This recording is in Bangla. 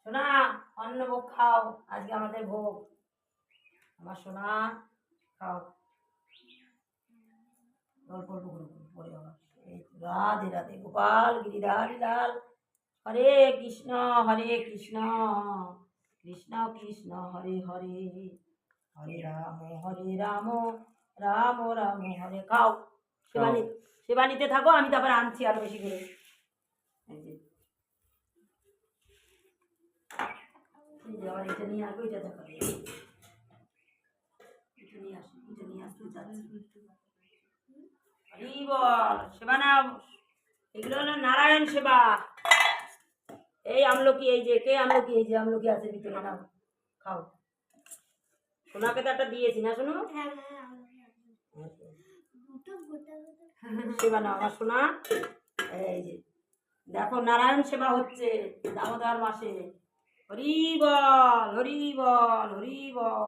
সোনা অন্ন ভোগ খাও, আজকে আমাদের ভোগ। আমার সোনা খাও, গল্প অল্প করে পরে আবার। এই রাধে রাধে, গোপাল গিরিধারী লাল। হরে কৃষ্ণ কৃষ্ণ কৃষ্ণ হরে হরে, হরে রাম রাম রাম হরে। খাও, সেবা নিতে থাকো, আমি তারপরে আনছি আরো বেশি করে। এই যে আবার এটা নিয়ে আসবো, এটা দেখাবো, এটা নিয়ে আসি, এটা নিয়ে আসতে যাচ্ছি। হরি বল, সেবা নাও। এগুলো হলো নারায়ণ সেবা। এই আমলকি, এই যে কে আমলকি, এই যে আমলকি আছে ভিতরে, নাও খাও। সোনাকে তো একটা দিয়েছি না শোনো, সেবা নাও আমার সোনা। এই যে দেখো নারায়ণ সেবা হচ্ছে দামোদর মাসে। হরি বল হরি বল হরি বল।